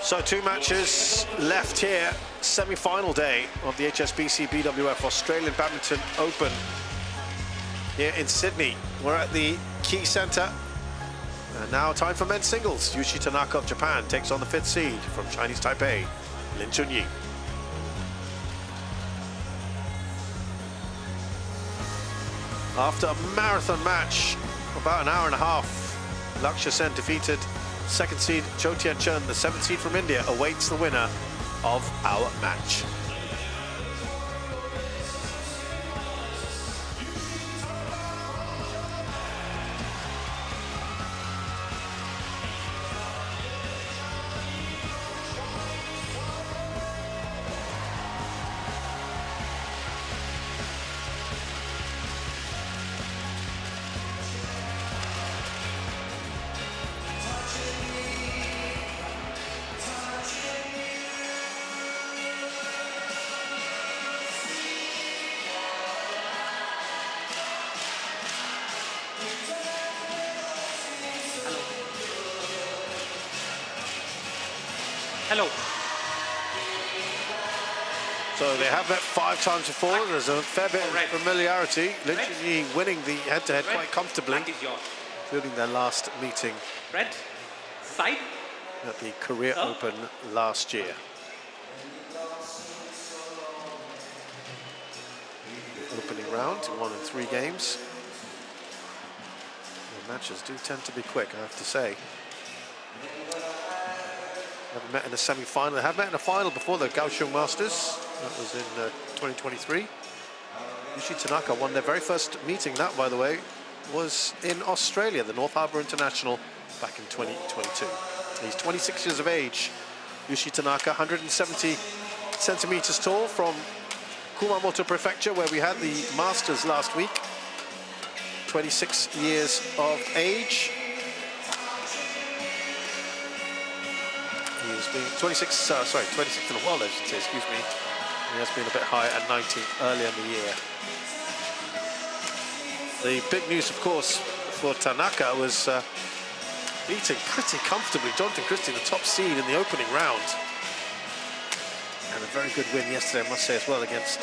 So 2 matches left here, semi-final day of the HSBC BWF Australian Badminton Open here in Sydney. We're at the Key Centre. And now time for men's singles. Yushi Tanaka of Japan takes on the 5th seed from Chinese Taipei, Lin Chun-Yi. After a marathon match, about an hour and a half, Lakshya Sen defeated 2nd seed Cho Tian-Chun. The 7th seed from India awaits the winner of our match. Hello. So they have met 5 times before. There's a fair bit of familiarity. Lin Chun-Yi winning the head-to-head quite comfortably, including their last meeting Red side at the Korea Open last year. Opening round, 1 and 3 games. The matches do tend to be quick, I have to say. Never met in a semi-final. They have met in a final before the Kaohsiung Masters. That was in 2023. Yushi Tanaka won their very first meeting. That, by the way, was in Australia, the North Harbour International, back in 2022. He's 26 years of age. Yushi Tanaka, 170 centimeters tall, from Kumamoto Prefecture, where we had the Masters last week. 26 years of age. He's been 26 in the world, I should say, excuse me. He has been a bit higher at 19 earlier in the year. The big news, of course, for Tanaka was beating pretty comfortably Jonathan Christie, the top seed in the opening round. And a very good win yesterday, I must say, as well, against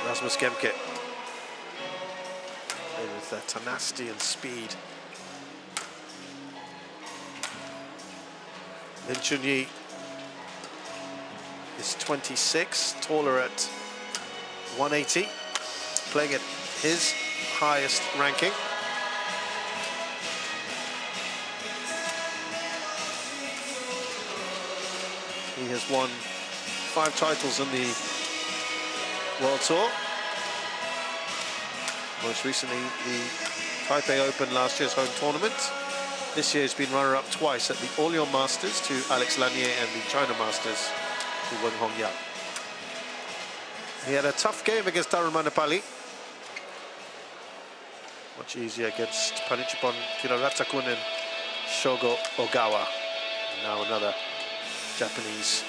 Rasmus Gemke. With their tenacity and speed. Lin Chun-Yi is 26, taller at 180, playing at his highest ranking. He has won 5 titles in the World Tour. Most recently, the Taipei Open, last year's home tournament. This year he's been runner-up twice at the Orléans Masters to Alex Lanier and the China Masters to Wen Hongyang. He had a tough game against Tarumanipali. Much easier against Panichipon Kiraratakun and Shogo Ogawa. And now another Japanese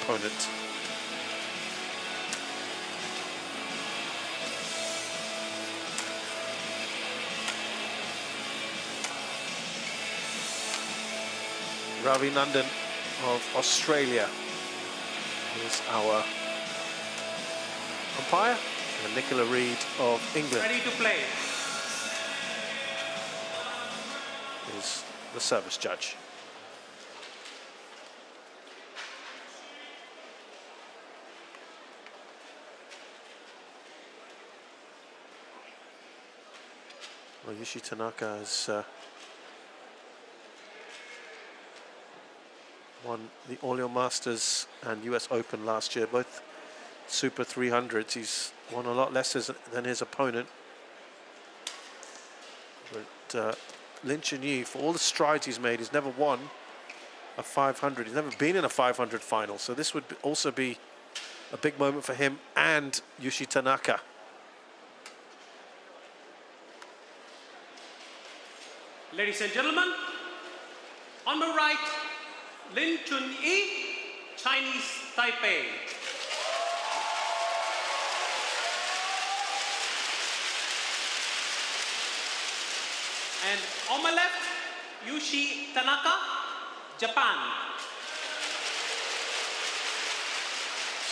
opponent. Ravi Nandan of Australia is our umpire, and Nicola Reid of England ready to play is the service judge. Well, Yushi Tanaka has won the Orléans Masters and US Open last year, both Super 300s. He's won a lot less than his opponent. But Lin Chun-Yi, for all the strides he's made, he's never won a 500. He's never been in a 500 final. So this would also be a big moment for him and Yushi Tanaka. Ladies and gentlemen, on the right, Lin Chun-Yi, Chinese Taipei. And on my left, Yushi Tanaka, Japan.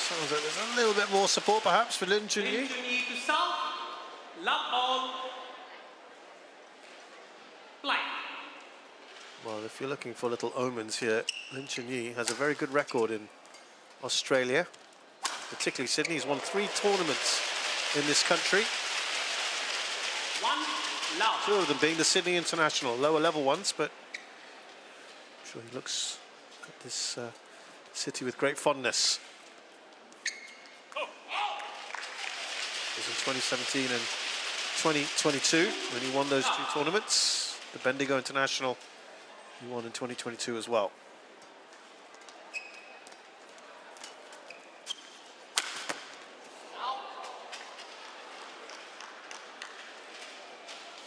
Sounds like there's a little bit more support perhaps for Lin Chun-Yi. Lin Chun-Yi to serve. Love all. Play. Well, if you're looking for little omens here, Lin Chun-Yi has a very good record in Australia, particularly Sydney. He's won 3 tournaments in this country. 1 love. 2 of them being the Sydney International, lower level ones, but I'm sure he looks at this city with great fondness. It was in 2017 and 2022 when he won those 2 tournaments. The Bendigo International he won in 2022 as well.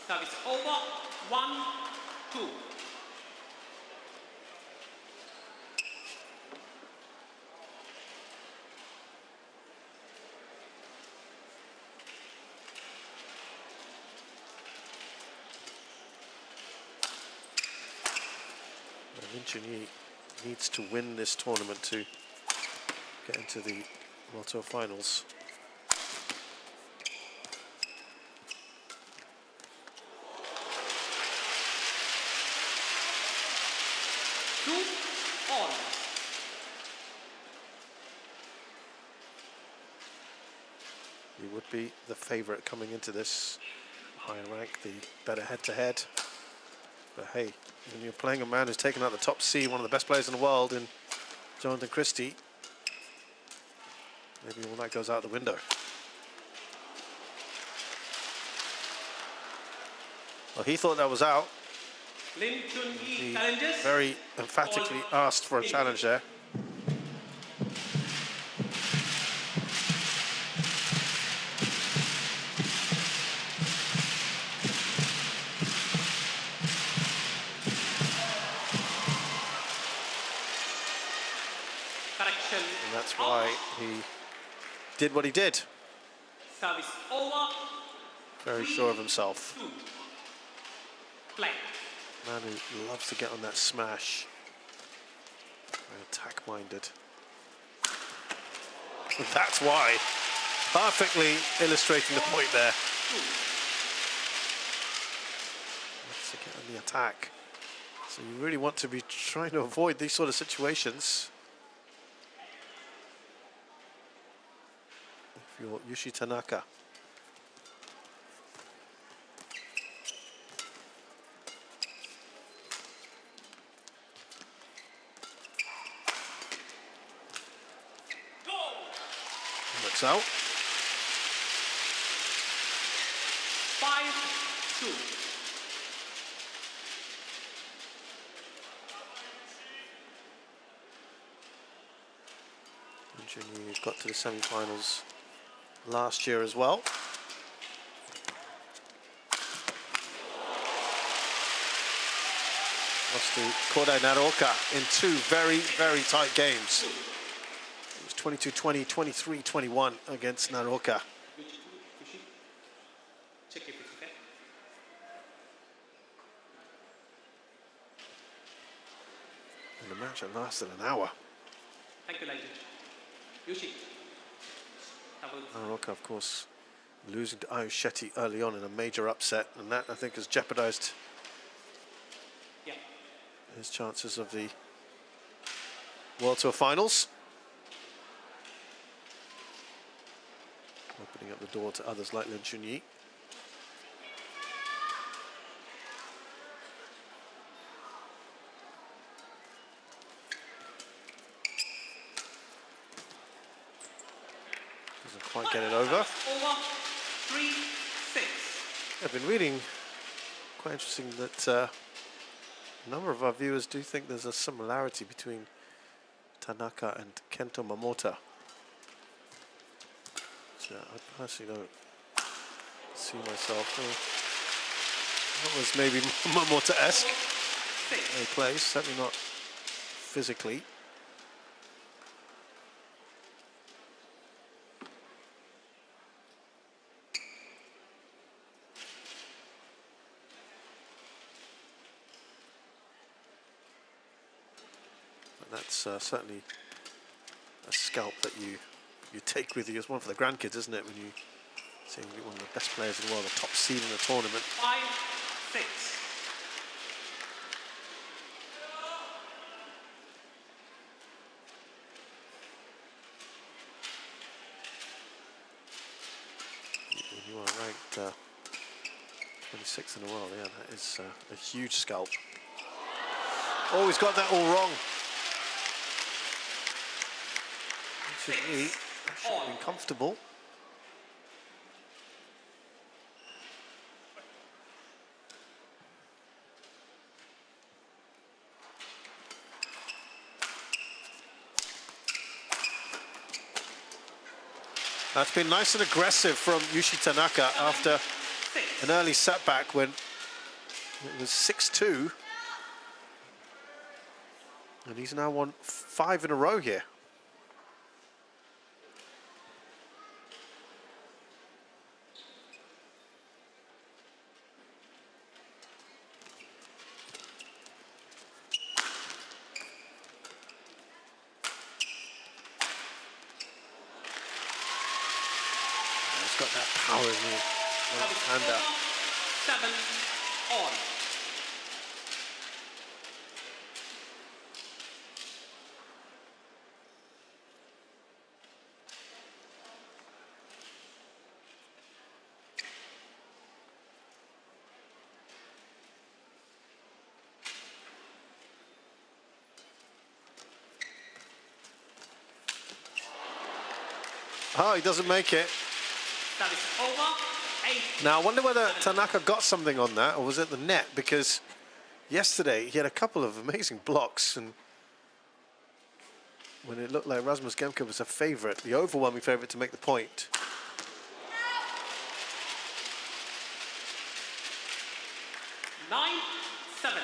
Service over. 1-2. Lin Chun-Yi needs to win this tournament to get into the World Tour finals. He would be the favourite coming into this higher rank, the better head-to-head. But hey, when you're playing a man who's taken out the top seed, one of the best players in the world, in Jonathan Christie, maybe all that goes out the window. Well, he thought that was out. Lin Chun-Yi He challenges. very emphatically asked for a challenge there. Correction. And that's why he did what he did. Service over. Very sure of himself. 2. Play. Man who loves to get on that smash. Very attack-minded. That's why. Perfectly illustrating the point there. Loves to get on the attack. So you really want to be trying to avoid these sort of situations. If you're Yushi Tanaka. Looks out. 5-2. Lin Chun-Yi got to the semi-finals last year as well. Lost to Kodai Naroka in 2 very, very tight games. It was 22-20, 23-21 against Naroka. Check if it's okay. And the match had lasted an hour. Thank you, Lin. Yushi. Double. Naroka, of course, losing to Ayush Shetty early on in a major upset, and that, I think, has jeopardized Yeah. his chances of the World Tour finals. Opening up the door to others like Lin Chun-Yi. Doesn't quite get it over. Over. 3-6. I've been reading, quite interesting, that a number of our viewers do think there's a similarity between Tanaka and Kento Momota. So I personally don't see myself. That was maybe Momota-esque. They play, certainly not physically. But that's certainly a scalp that you you take with you. It's one for the grandkids, isn't it? When you see one of the best players in the world, the top seed in the tournament. 5-6. You are ranked 26th in the world. Yeah, that is a huge scalp. Oh, he's got that all wrong. That should have been comfortable. That's been nice and aggressive from Yushi Tanaka after an early setback when it was 6-2. And he's now won 5 in a row here. He's got that power in the hander. 7-all. Oh, he doesn't make it. That is over. 8. Now, I wonder whether Tanaka got something on that, or was it the net? Because yesterday he had a couple of amazing blocks, and when it looked like Rasmus Gemke was a favourite, the overwhelming favourite to make the point. Nine, 7.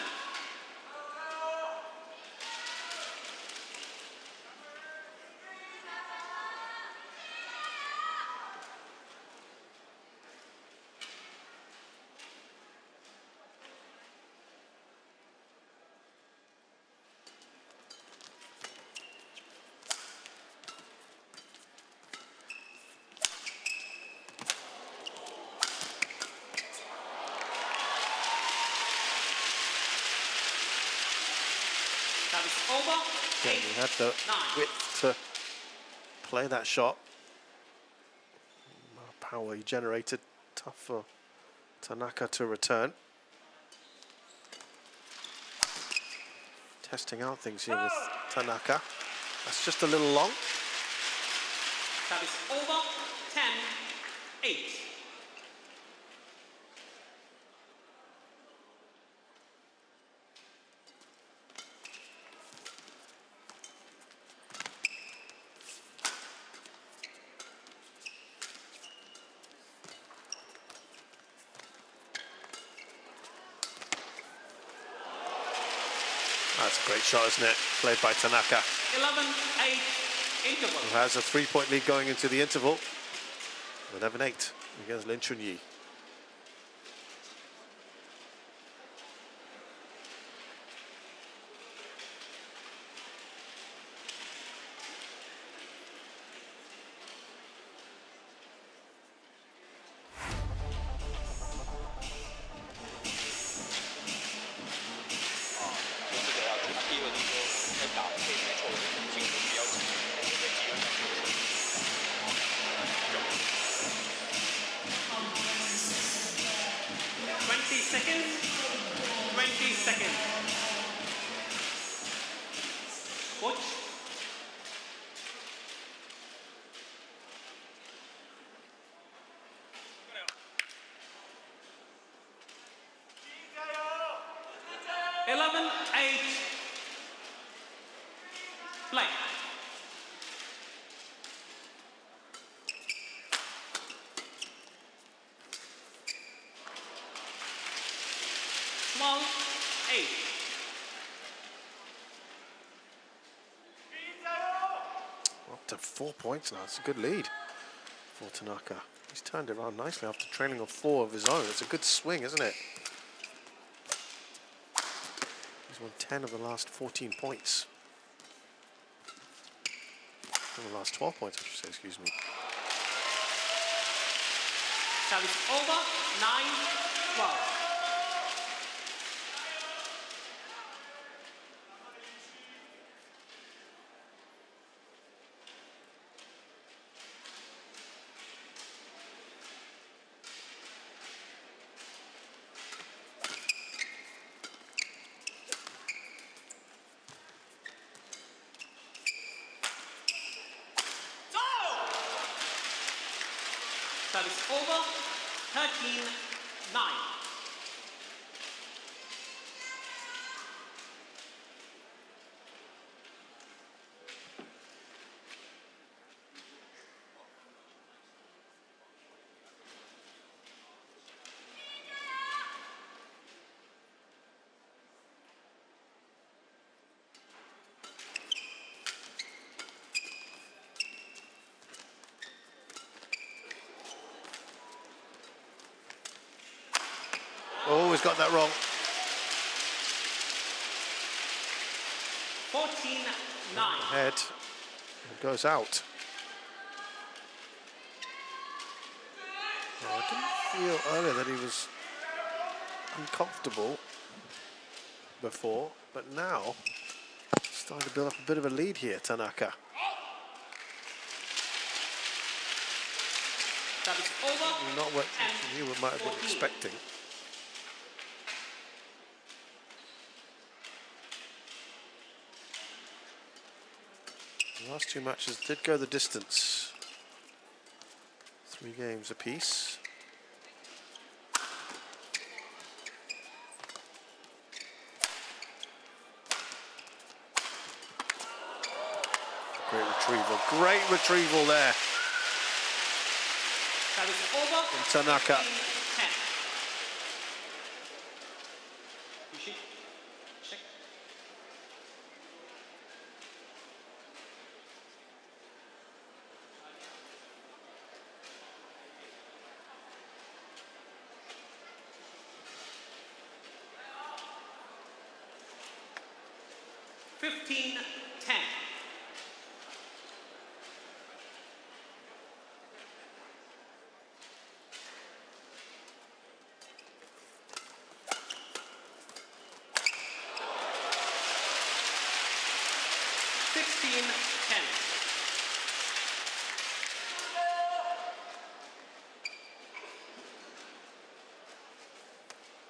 That is over. Yeah, he had the width to play that shot. Power he generated, tough for Tanaka to return. Testing out things here with Tanaka. That's just a little long. That is over. 10-8. That's a great shot, isn't it? Played by Tanaka. 11-8 interval. Who has a 3-point lead going into the interval. 11-8 against Lin Chun-Yi. Coach. Play. Small 8. Up to 4 points now. It's a good lead for Tanaka. He's turned it around nicely after trailing on 4 of his own. It's a good swing, isn't it? He's won 10 of the last 14 points. Oh, the last 12 points, I should say, excuse me. Service over, 9-12. Service over, 13-9. Oh, he's got that wrong. 14-9. Head and goes out. Oh, I didn't feel earlier that he was uncomfortable before, but now starting to build up a bit of a lead here, Tanaka. Service over. Not what you might have been 14. expecting. The last two matches did go the distance. 3 games apiece. Great retrieval. Great retrieval there Service over. from Tanaka. 10. Yushi, check. $15-10.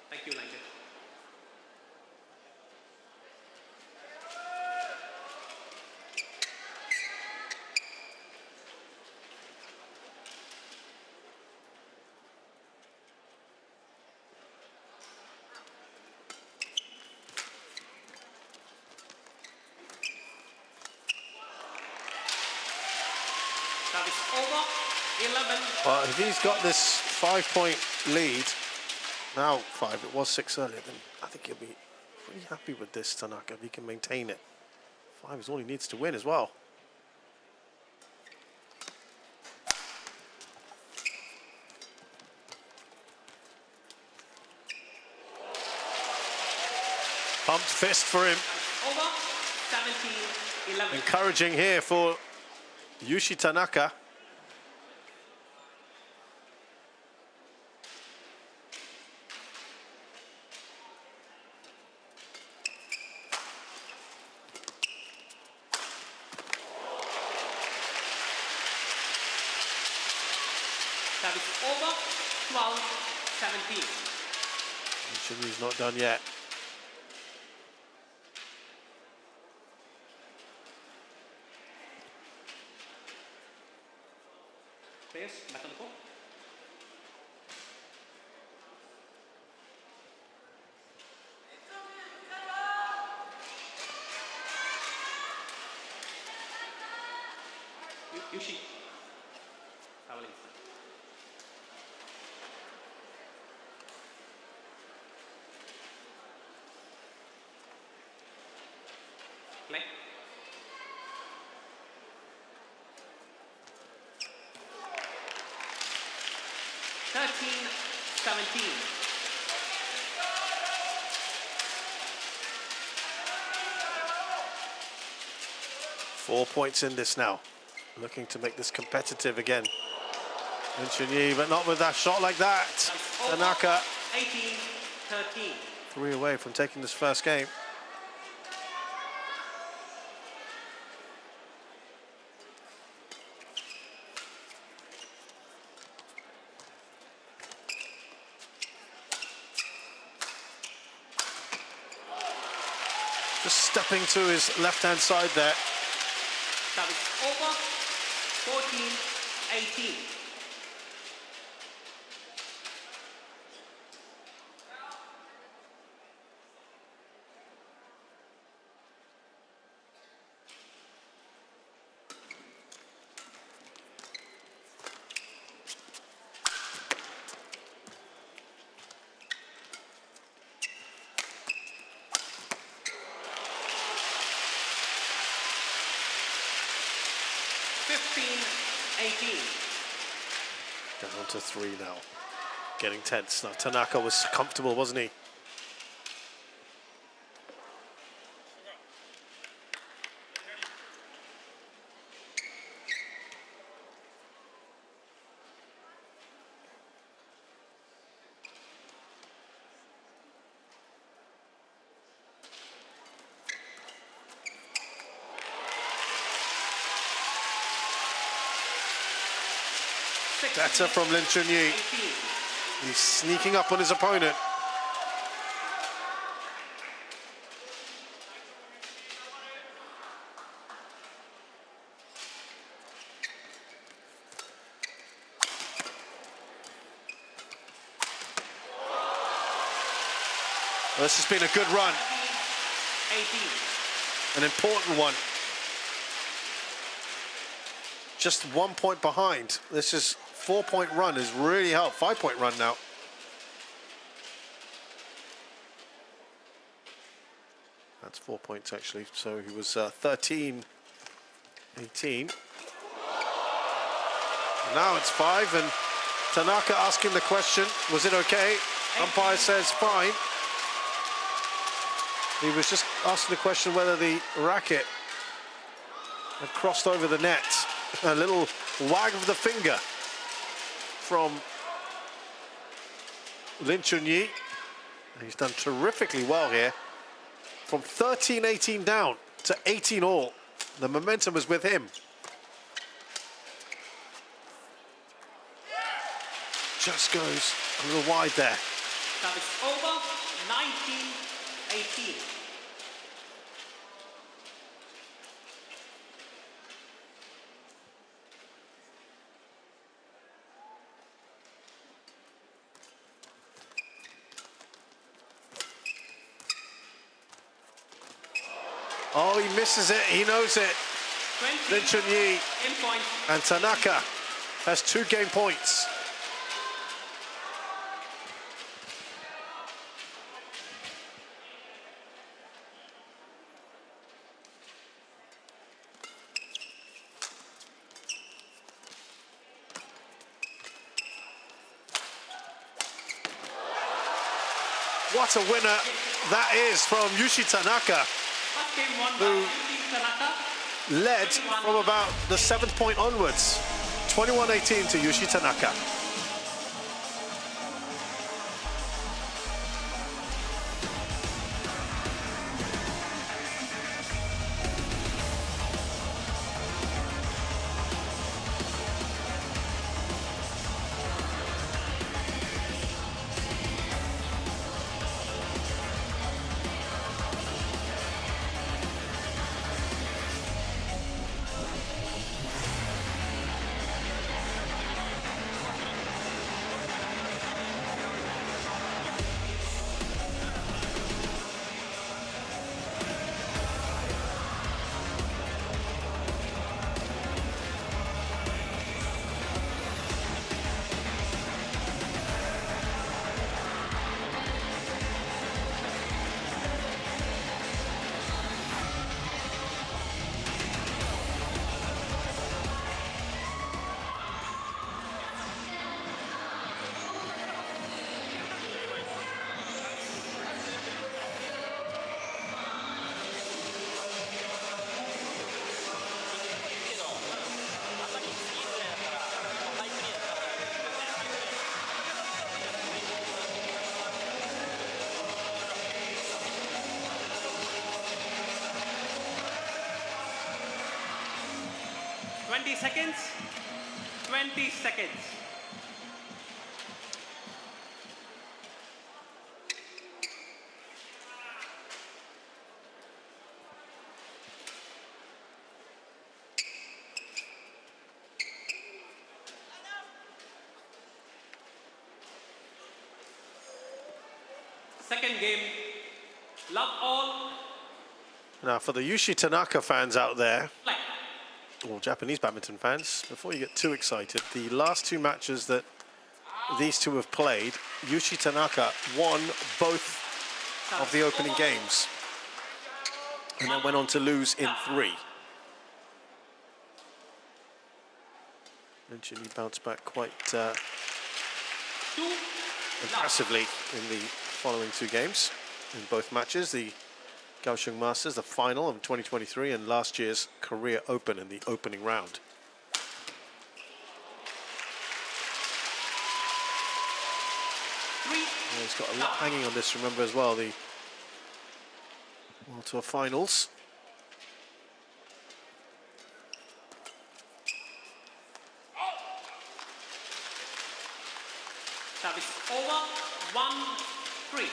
Thank you, Lin. Service over, 11. Well, if he's got this 5-point lead, now 5, it was 6 earlier, then I think he'll be pretty happy with this, Tanaka, if he can maintain it. 5 is all he needs to win as well. Pumped fist for him. Over, 17-11. Encouraging here for Yushi Tanaka. Service over, 12-17. He's not done yet. Players, back on the court. Yushi. Traveling. Play. Thirteen, 17. Four points in this now. looking to make this competitive again. Lin Chun-Yi, but not with that shot like that. Tanaka, 18-13. 3 away from taking this first game. Just stepping to his left-hand side there. That is over. 14-18. Down to 3 now. Getting tense. Now Tanaka was comfortable, wasn't he? Better from Lin Chun-Yi. He's sneaking up on his opponent. Well, this has been a good run. 18. An important one. Just 1 point behind. This is 4-point run has really helped. 5-point run now. That's 4 points actually. So he was 13-18. Now it's 5, and Tanaka asking the question, was it okay? Umpire says fine. He was just asking the question whether the racket had crossed over the net. A little wag of the finger from Lin Chun-Yi. He's done terrifically well here. From 13-18 down to 18 all. The momentum was with him. Just goes a little wide there. That is over. 19-18. Oh, he misses it. He knows it. Lin Chun-Yi and Tanaka has 2 game points. What a winner that is from Yushi Tanaka, who led from about the 7th point onwards. 21-18 to Yushi Tanaka. 20 seconds. 20 seconds. Second game, love all. Now, for the Yushi Tanaka fans out there, Play. or Japanese badminton fans, before you get too excited, the last two matches that these two have played, Yushi Tanaka won both of the opening games and then went on to lose in 3. Lin Chun-Yi bounced back quite impressively in the following 2 games in both matches. The Kaohsiung Masters, the final of 2023, and last year's Korea Open in the opening round. And he's got a lot hanging on this, remember, as well, the World Tour Finals. Service over. 1-3.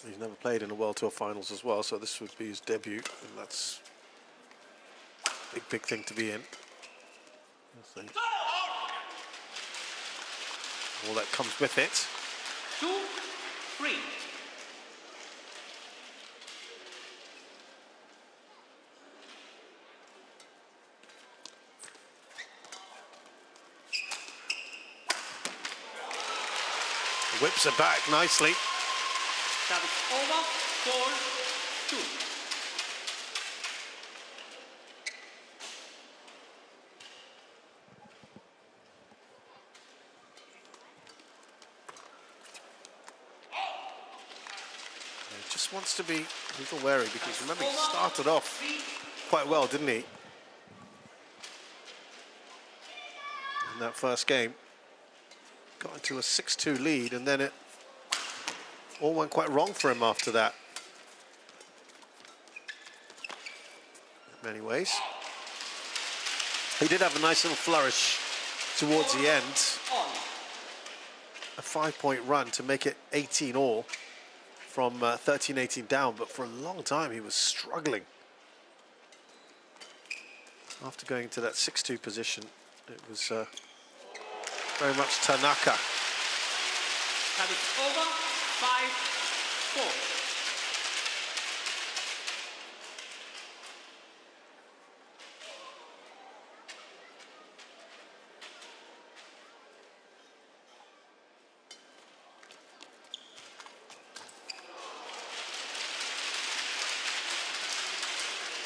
He's never played in the World Tour Finals as well, so this would be his debut, and that's a big thing to be in. We'll see. All that comes with it. 2-3. Whips it back nicely. Service over. 4-2. He just wants to be a little wary, because remember, he started off quite well, didn't he? In that first game. Got into a 6-2 lead, and then it all went quite wrong for him after that. In many ways. He did have a nice little flourish towards the end. A 5-point run to make it 18 all from 13-18 down, but for a long time he was struggling. After going into that 6-2 position, it was very much Tanaka. That is over. 5-4.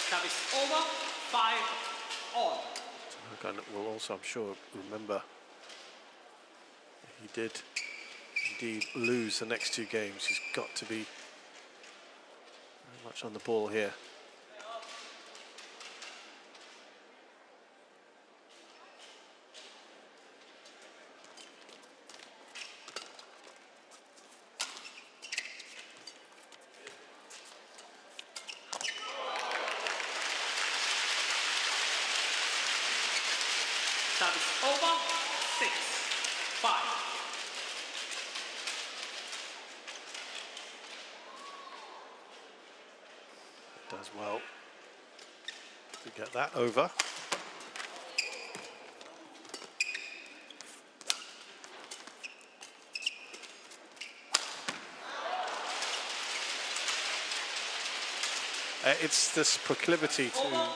That is over. 5-all. Tanaka will also, I'm sure, remember he did indeed lose the next 2 games. He's got to be very much on the ball here. Service over. 6-5. Does well to get that over. It's this proclivity to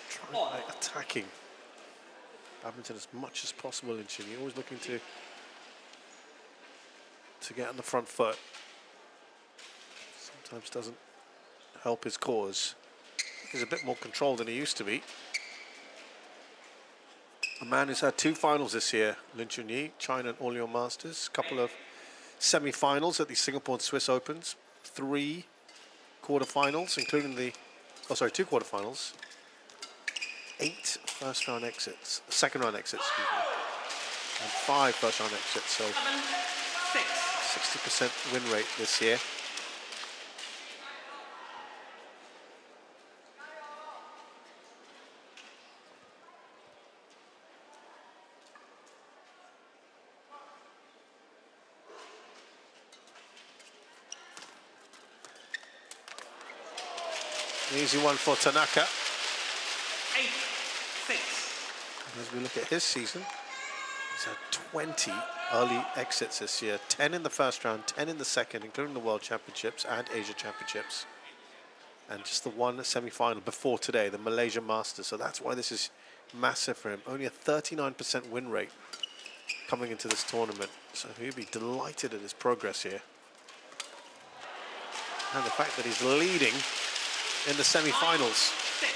try attacking badminton as much as possible in Chun-Yi, always looking to get on the front foot. Sometimes doesn't help his cause. He's a bit more controlled than he used to be. A man who's had 2 finals this year, Lin Chun-Yi, China and All Your Masters, a couple of semi-finals at the Singapore and Swiss Opens, 3 quarterfinals, including the, 2 quarterfinals, 8 first-round exits, second-round exits, excuse me, and 5 first-round exits, so 60% win rate this year. Easy one for Tanaka. 8-6. As we look at his season, he's had 20 early exits this year. 10 in the first round, 10 in the second, including the World Championships and Asia Championships. And just the one semi-final before today, the Malaysia Masters. So that's why this is massive for him. Only a 39% win rate coming into this tournament. So he'll be delighted at his progress here. And the fact that he's leading in the semi-finals. 6.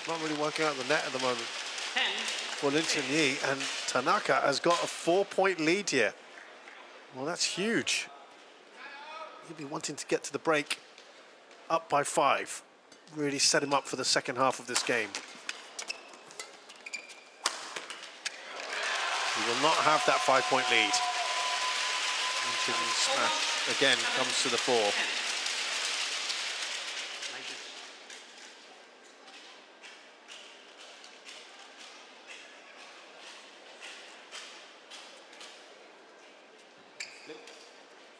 Not really working out the net at the moment 10. for Lin Chun-Yi, and Tanaka has got a 4-point lead here. Well, that's huge. He'll be wanting to get to the break up by 5. Really set him up for the second half of this game. He will not have that 5-point lead. Lin Chun-Yi smash again comes to the fore. 10.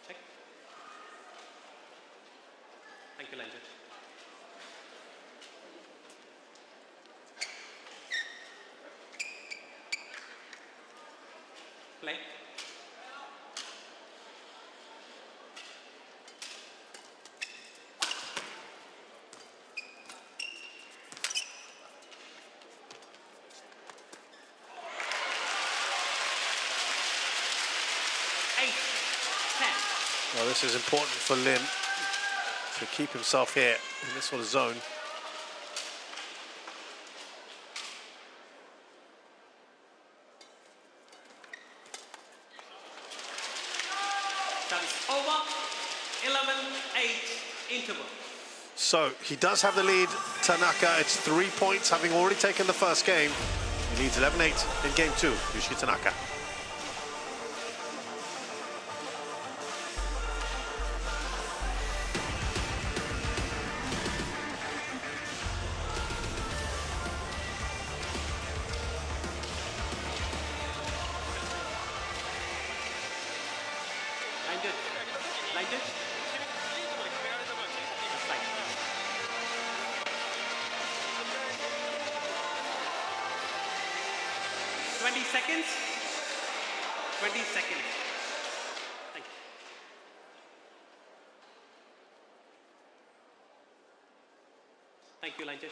Check. Thank you, Lin. Play. Well, this is important for Lin to keep himself here in this sort of zone. Service over. 11-8 interval. So he does have the lead, Tanaka. It's 3 points, having already taken the first game. He leads 11-8 in game 2, Yushi Tanaka. Like this. Just like. Seconds. 20 seconds. Thank you. Thank you, Lin Chun.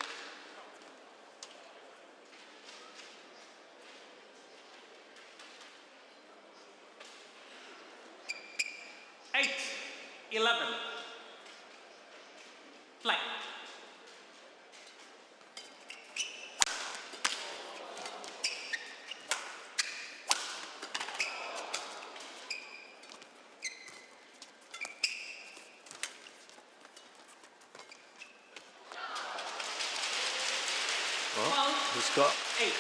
Eight, 11. Play. Well, he's got 8.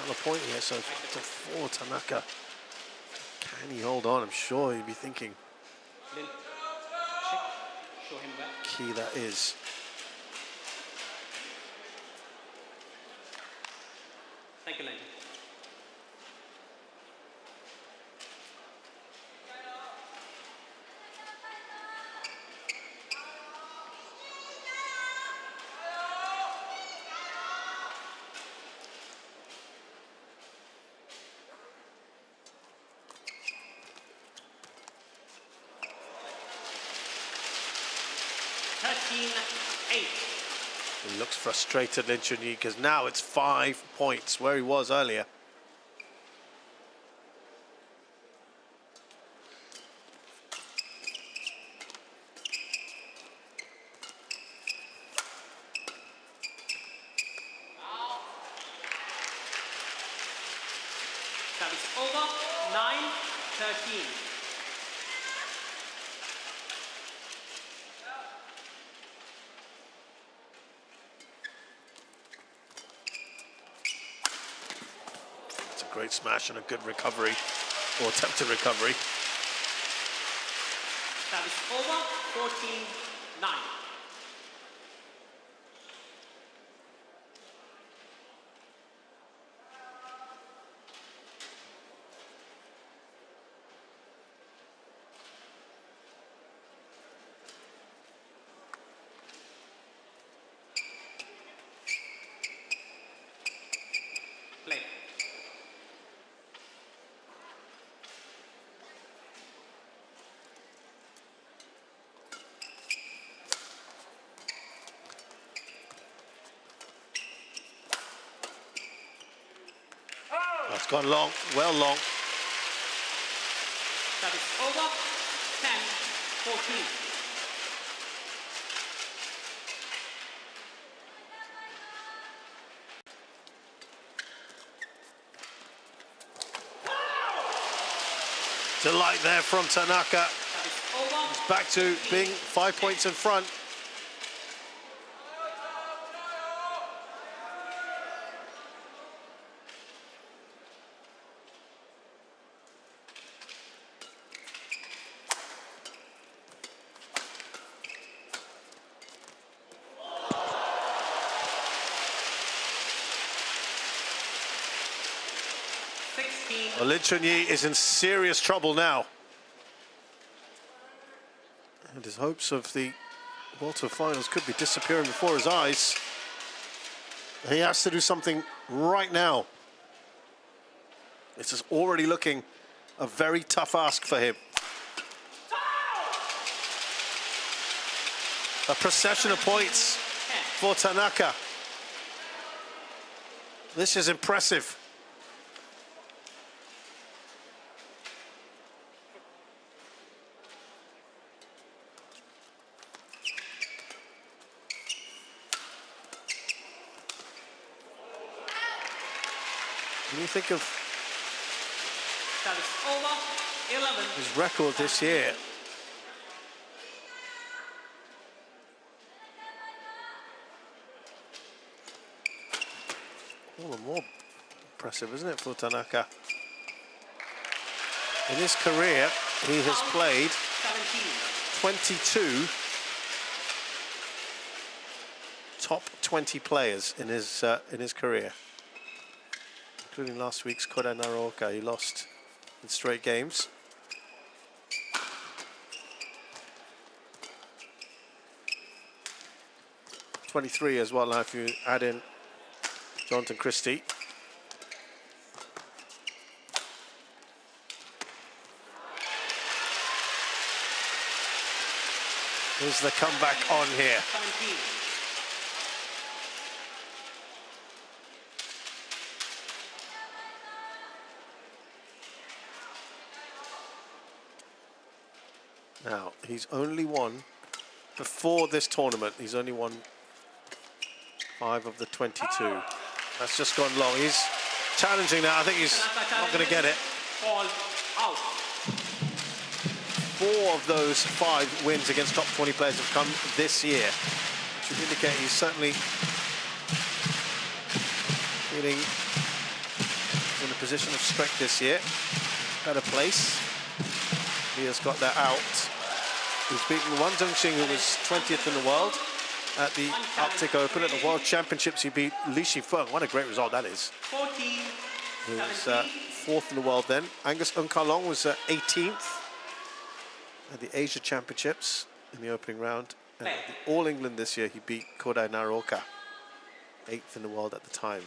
another point here, so to 4, Tanaka. Can he hold on? I'm sure he'd be thinking. Lin, check. Show him where. Key that is. Thank you, Lin. He looks frustrated, Lin Chun-Yi, because now it's 5 points where he was earlier. That is over. 9-13. Great smash and a good recovery, or attempted recovery. over, 14-9. Play. That's gone long, well long. That is over, 10-14. Delight there from Tanaka. That is over. He's back to being 5 points in front. Well, Lin Chun-Yi is in serious trouble now. And his hopes of the World Tour finals could be disappearing before his eyes. He has to do something right now. This is already looking a very tough ask for him. A procession of points for Tanaka. This is impressive. When you think of That is over, 11. his record this year, all the more impressive, isn't it, for Tanaka? In his career, he has played 22 top 20 players in his career, including last week's Kodai Naraoka. He lost in straight games. '23 as well now if you add in Jonathan Christie. Here's the comeback on here. 17. Now, he's only won, before this tournament, he's only won 5 of the 22. That's just gone long. He's challenging now. I think he's not going to get it. All out. 4 of those 5 wins against top 20 players have come this year, which would indicate he's certainly feeling in a position of strength this year. Better place. He has got that out. He's beaten Wang Zhengxing, who was 20th in the world at the Arctic Open. At the World Championships, he beat Li Shifeng. What a great result that is. 14. He was 4th in the world then. Angus Ng-Ka-Long was 18th at the Asia Championships in the opening round. And at the All England this year, he beat Kodai Naraoka, 8th in the world at the time.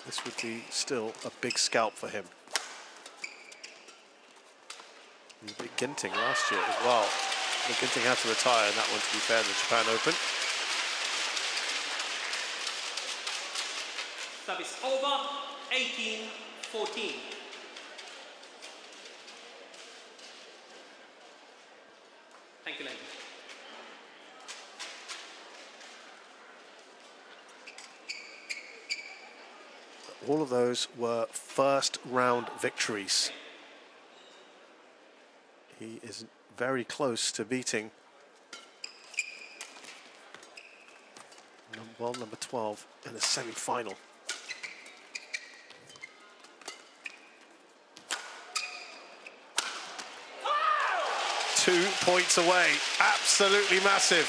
This would be still a big scalp for him. He beat Ginting last year as well. But Ginting had to retire in that one, to be fair, in the Japan Open. Service over, 18-14. Thank you, ladies. All of those were first round victories. He is very close to beating world number 12 in the semi-final. 2 points away. Absolutely massive.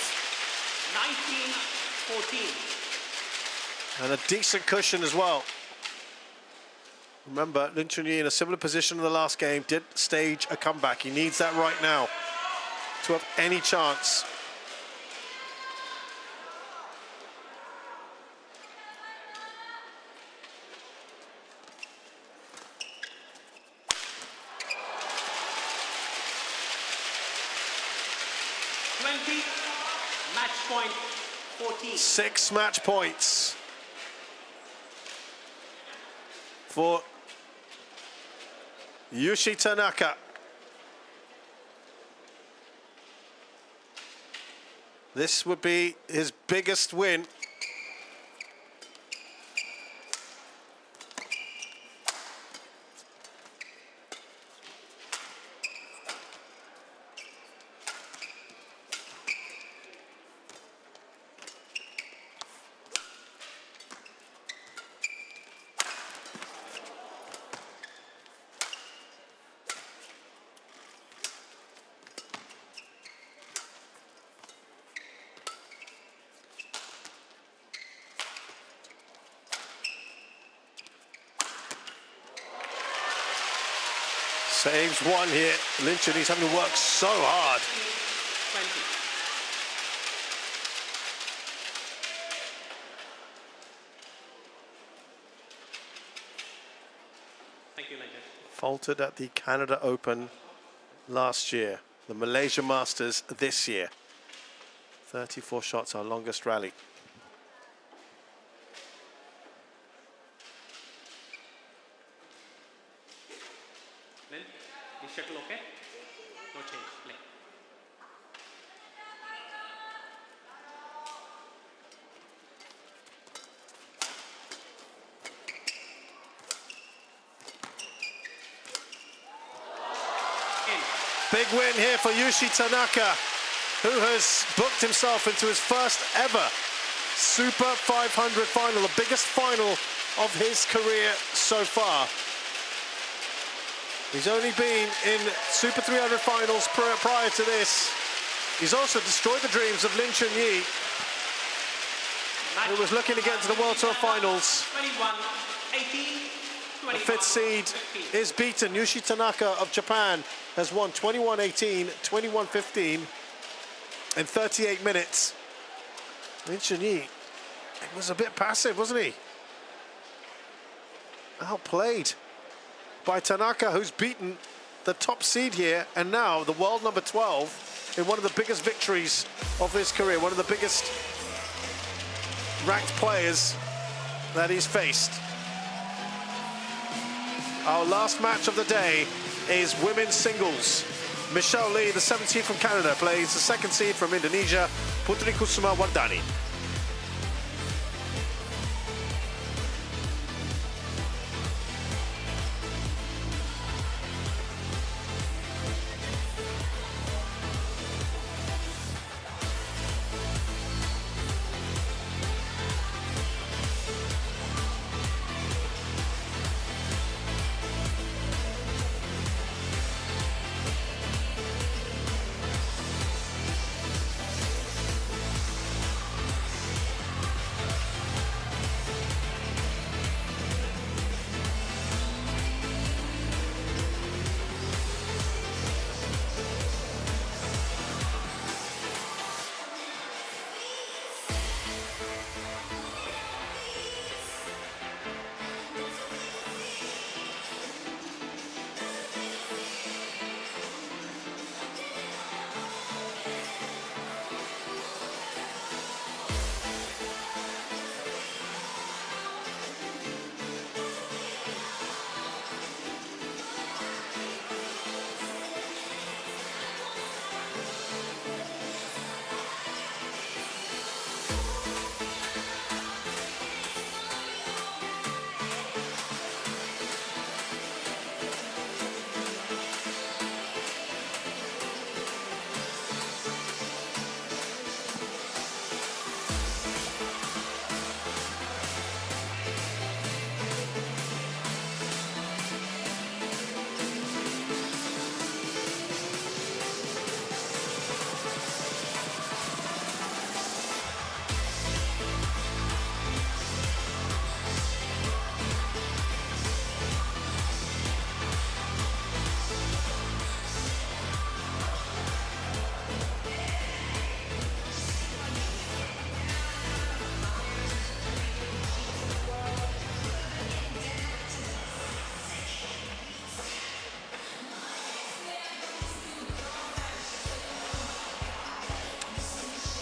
19-14. And a decent cushion as well. Remember, Lin Chun-Yi in a similar position in the last game did stage a comeback. He needs that right now to have any chance. Match point 14. 6 match points for Yushi Tanaka. This would be his biggest win. Saves one here. Lin Chun-Yi's having to work so hard. 20. Thank you, Major. Faltered at the Canada Open last year. The Malaysia Masters this year. 34 shots, our longest rally. Lin, is shuttle okay? No change. Play. Big win here for Yushi Tanaka, who has booked himself into his first ever Super 500 final, the biggest final of his career so far. He's only been in Super 300 finals prior to this. He's also destroyed the dreams of Lin Chun-Yi, who was looking to get to the World Tour finals. 21-18. The 5th seed is beaten. Yushi Tanaka of Japan has won 21-18, 21-15 in 38 minutes. Lin Chun-Yi was a bit passive, wasn't he? Outplayed by Tanaka, who's beaten the top seed here and now the world number 12 in one of the biggest victories of his career, one of the biggest ranked players that he's faced. Our last match of the day is women's singles. Michelle Lee, the 7th seed from Canada, plays the 2nd seed from Indonesia, Putri Kusuma Wardani.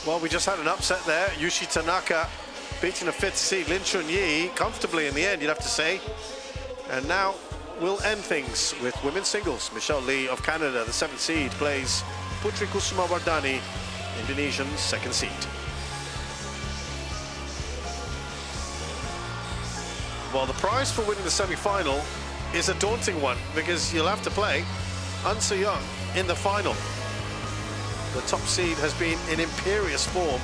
Well, we just had an upset there. Yushi Tanaka beating a 5th seed Lin Chun-Yi comfortably in the end, you'd have to say. And now we'll end things with women's singles. Michelle Lee of Canada, the 7th seed, plays Putri Kusumawardani, Indonesian 2nd seed. Well, the prize for winning the semi-final is a daunting one because you'll have to play An Se-young in the final. The top seed has been in imperious form